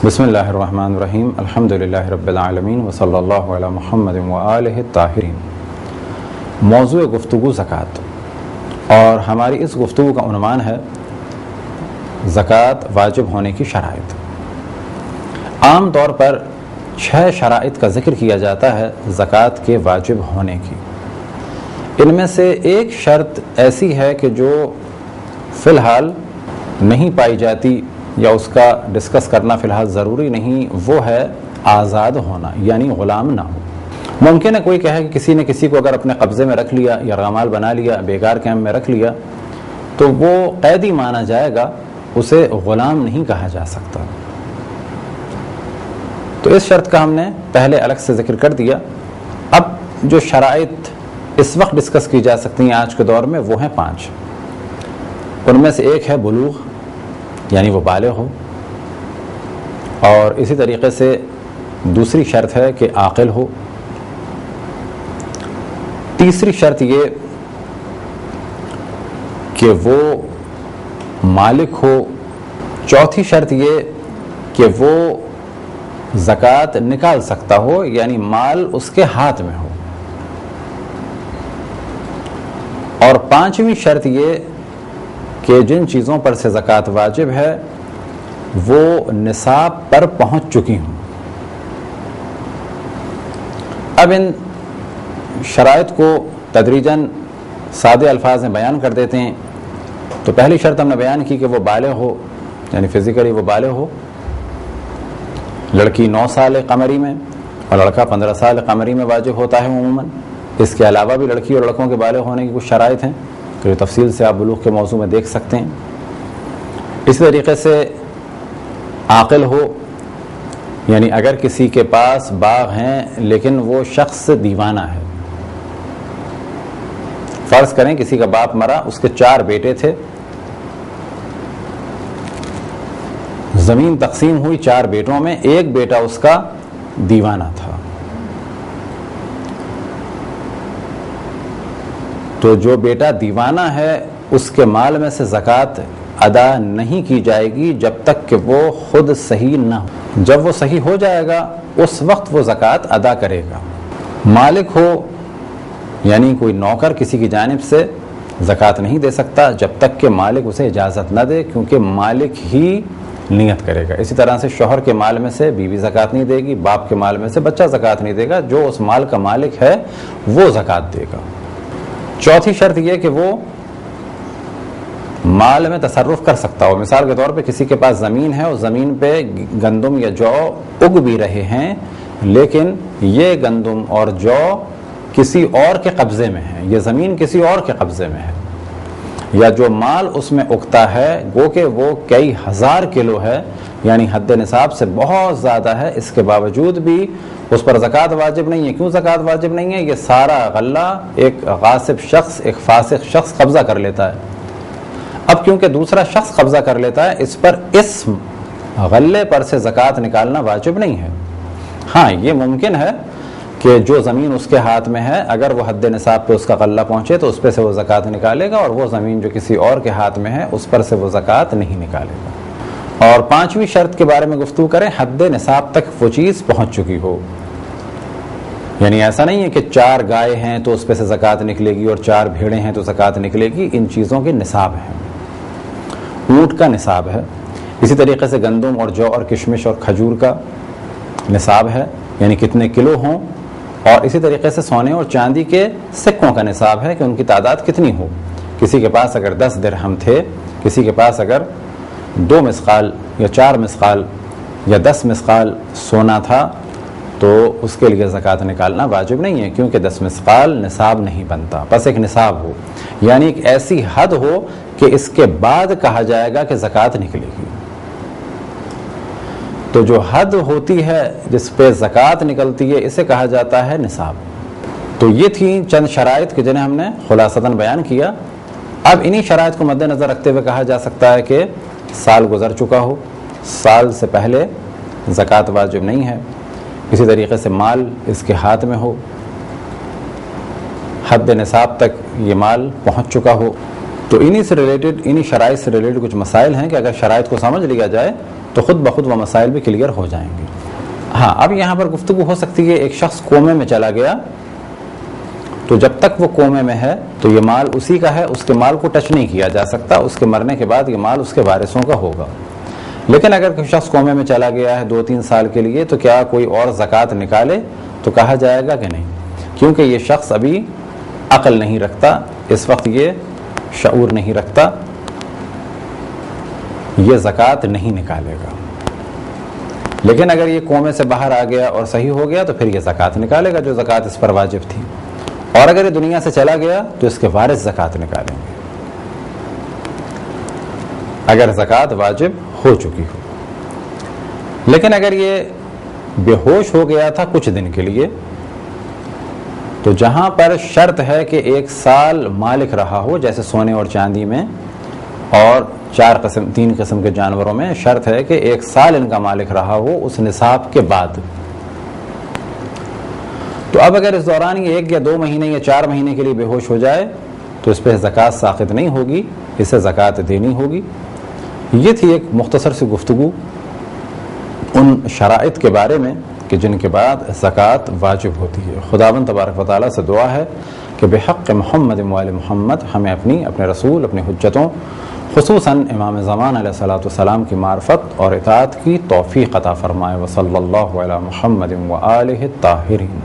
بسم اللہ الرحمن الرحیم الحمدللہ رب العالمین وصلی اللہ علی محمد وآلہ الطاہرین۔ موضوع گفتگو زکوٰۃ، اور ہماری اس گفتگو کا عنوان ہے زکوٰۃ واجب ہونے کی شرائط۔ عام طور پر 6 شرائط کا ذکر کیا جاتا ہے زکوٰۃ کے واجب ہونے کی۔ ان میں سے ایک شرط ایسی ہے کہ جو فی الحال نہیں پائی جاتی یا اس کا ڈسکس کرنا فی الحال ضروری نہیں، وہ ہے آزاد ہونا، یعنی غلام نہ ہو۔ ممکن ہے کوئی کہے کہ کسی نے کسی کو اگر اپنے قبضے میں رکھ لیا یا غمال بنا لیا، بیکار کیمپ میں رکھ لیا، تو وہ قیدی مانا جائے گا، اسے غلام نہیں کہا جا سکتا۔ تو اس شرط کا ہم نے پہلے الگ سے ذکر کر دیا۔ اب جو شرائط اس وقت ڈسکس کی جا سکتی ہیں آج کے دور میں، وہ ہیں 5۔ ان میں سے ایک ہے بلوغ، یعنی وہ بالغ ہو، اور اسی طریقے سے دوسری شرط ہے کہ عاقل ہو، تیسری شرط یہ کہ وہ مالک ہو، چوتھی شرط یہ کہ وہ زکوٰۃ نکال سکتا ہو، یعنی مال اس کے ہاتھ میں ہو، اور 5ویں شرط یہ کہ جن چیزوں پر سے زکوٰۃ واجب ہے وہ نصاب پر پہنچ چکی ہوں۔ اب ان شرائط کو تدریجاً سادے الفاظ میں بیان کر دیتے ہیں۔ تو پہلی شرط ہم نے بیان کی کہ وہ بالغ ہو، یعنی فزیکلی وہ بالغ ہو۔ لڑکی 9 سال قمری میں اور لڑکا 15 سال قمری میں واجب ہوتا ہے عموماً۔ اس کے علاوہ بھی لڑکی اور لڑکوں کے بالغ ہونے کی کچھ شرائط ہیں کہ تفصیل سے آپ بلوغ کے موضوع میں دیکھ سکتے ہیں۔ اسی طریقے سے عاقل ہو، یعنی اگر کسی کے پاس باغ ہیں لیکن وہ شخص دیوانہ ہے، فرض کریں کسی کا باپ مرا، اس کے 4 بیٹے تھے، زمین تقسیم ہوئی 4 بیٹوں میں، ایک بیٹا اس کا دیوانہ تھا، تو جو بیٹا دیوانہ ہے اس کے مال میں سے زکوٰۃ ادا نہیں کی جائے گی جب تک کہ وہ خود صحیح نہ ہو۔ جب وہ صحیح ہو جائے گا اس وقت وہ زکوٰۃ ادا کرے گا۔ مالک ہو، یعنی کوئی نوکر کسی کی جانب سے زکوٰۃ نہیں دے سکتا جب تک کہ مالک اسے اجازت نہ دے، کیونکہ مالک ہی نیت کرے گا۔ اسی طرح سے شوہر کے مال میں سے بیوی زکوٰۃ نہیں دے گی، باپ کے مال میں سے بچہ زکوٰۃ نہیں دے گا، جو اس مال کا مالک ہے وہ زکوٰۃ دے گا۔ چوتھی شرط یہ کہ وہ مال میں تصرف کر سکتا ہو۔ مثال کے طور پہ کسی کے پاس زمین ہے، اس زمین پہ گندم یا جو اگ بھی رہے ہیں، لیکن یہ گندم اور جو کسی اور کے قبضے میں ہے، یہ زمین کسی اور کے قبضے میں ہے، یا جو مال اس میں اگتا ہے گو کہ وہ کئی ہزار کلو ہے، یعنی حد نصاب سے بہت زیادہ ہے، اس کے باوجود بھی اس پر زکوٰۃ واجب نہیں ہے۔ کیوں زکوٰۃ واجب نہیں ہے؟ یہ سارا غلہ ایک غاصب شخص، ایک فاسق شخص قبضہ کر لیتا ہے۔ اب کیونکہ دوسرا شخص قبضہ کر لیتا ہے، اس پر اس غلے پر سے زکوٰۃ نکالنا واجب نہیں ہے۔ ہاں، یہ ممکن ہے کہ جو زمین اس کے ہاتھ میں ہے، اگر وہ حد نصاب پہ اس کا غلہ پہنچے تو اس پہ سے وہ زکوٰۃ نکالے گا، اور وہ زمین جو کسی اور کے ہاتھ میں ہے اس پر سے وہ زکوٰۃ نہیں نکالے گا۔ اور 5ویں شرط کے بارے میں گفتگو کریں، حد نصاب تک وہ چیز پہنچ چکی ہو، یعنی ایسا نہیں ہے کہ 4 گائے ہیں تو اس پہ سے زکوٰۃ نکلے گی اور 4 بھیڑیں ہیں تو زکوٰۃ نکلے گی۔ ان چیزوں کے نصاب ہیں، اونٹ کا نصاب ہے، اسی طریقے سے گندم اور جو اور کشمش اور کھجور کا نصاب ہے، یعنی کتنے کلو ہوں، اور اسی طریقے سے سونے اور چاندی کے سکوں کا نصاب ہے کہ ان کی تعداد کتنی ہو۔ کسی کے پاس اگر 10 درہم تھے، کسی کے پاس اگر 2 مسقال یا 4 مسقال یا 10 مسقال سونا تھا تو اس کے لیے زکوٰۃ نکالنا واجب نہیں ہے، کیونکہ 10 مسقال نصاب نہیں بنتا۔ بس ایک نصاب ہو، یعنی ایک ایسی حد ہو کہ اس کے بعد کہا جائے گا کہ زکوٰۃ نکلے گی۔ تو جو حد ہوتی ہے جس پہ زکوٰۃ نکلتی ہے، اسے کہا جاتا ہے نصاب۔ تو یہ تھیں چند شرائط کہ جنہیں ہم نے خلاصتاً بیان کیا۔ اب انہی شرائط کو مد نظر رکھتے ہوئے کہا جا سکتا ہے کہ سال گزر چکا ہو، سال سے پہلے زکوٰۃ واجب نہیں ہے، اسی طریقے سے مال اس کے ہاتھ میں ہو، حد نصاب تک یہ مال پہنچ چکا ہو، تو انہی سے ریلیٹڈ، انہی شرائط سے ریلیٹڈ کچھ مسائل ہیں کہ اگر شرائط کو سمجھ لیا جائے تو خود بخود وہ مسائل بھی کلیئر ہو جائیں گے۔ ہاں اب یہاں پر گفتگو ہو سکتی ہے، ایک شخص کومے میں چلا گیا تو جب تک وہ کومے میں ہے تو یہ مال اسی کا ہے، اس کے مال کو ٹچ نہیں کیا جا سکتا، اس کے مرنے کے بعد یہ مال اس کے وارثوں کا ہوگا۔ لیکن اگر کوئی شخص کومے میں چلا گیا ہے 2-3 سال کے لیے تو کیا کوئی اور زکوٰۃ نکالے؟ تو کہا جائے گا کہ نہیں، کیونکہ یہ شخص ابھی عقل نہیں رکھتا، اس وقت یہ شعور نہیں رکھتا، یہ زکوٰۃ نہیں نکالے گا۔ لیکن اگر یہ کومے سے باہر آ گیا اور صحیح ہو گیا تو پھر یہ زکوٰۃ نکالے گا جو زکوٰۃ اس پر واجب تھی، اور اگر یہ دنیا سے چلا گیا تو اس کے وارث زکوٰۃ نکالیں گے اگر زکوٰۃ واجب ہو چکی ہو۔ لیکن اگر یہ بے ہوش ہو گیا تھا کچھ دن کے لیے تو جہاں پر شرط ہے کہ 1 سال مالک رہا ہو، جیسے سونے اور چاندی میں اور 3 قسم کے جانوروں میں شرط ہے کہ 1 سال ان کا مالک رہا ہو اس نصاب کے بعد، تو اب اگر اس دوران یہ 1 یا 2 مہینے یا 4 مہینے کے لیے بے ہوش ہو جائے تو اس پہ زکوٰۃ ساقط نہیں ہوگی، اسے زکوٰۃ دینی ہوگی۔ یہ تھی ایک مختصر سی گفتگو ان شرائط کے بارے میں کہ جن کے بعد زکوٰۃ واجب ہوتی ہے۔ خداوند تبارک و تعالیٰ سے دعا ہے کہ بحق محمد وآل محمد ہمیں اپنے رسول، اپنی حجتوں، خصوصاً امام زمان علیہ الصلوۃ والسلام کی معرفت اور اطاعت کی توفیق عطا فرمائے۔ وصلی اللہ علی محمد وآلہ الطاہرین۔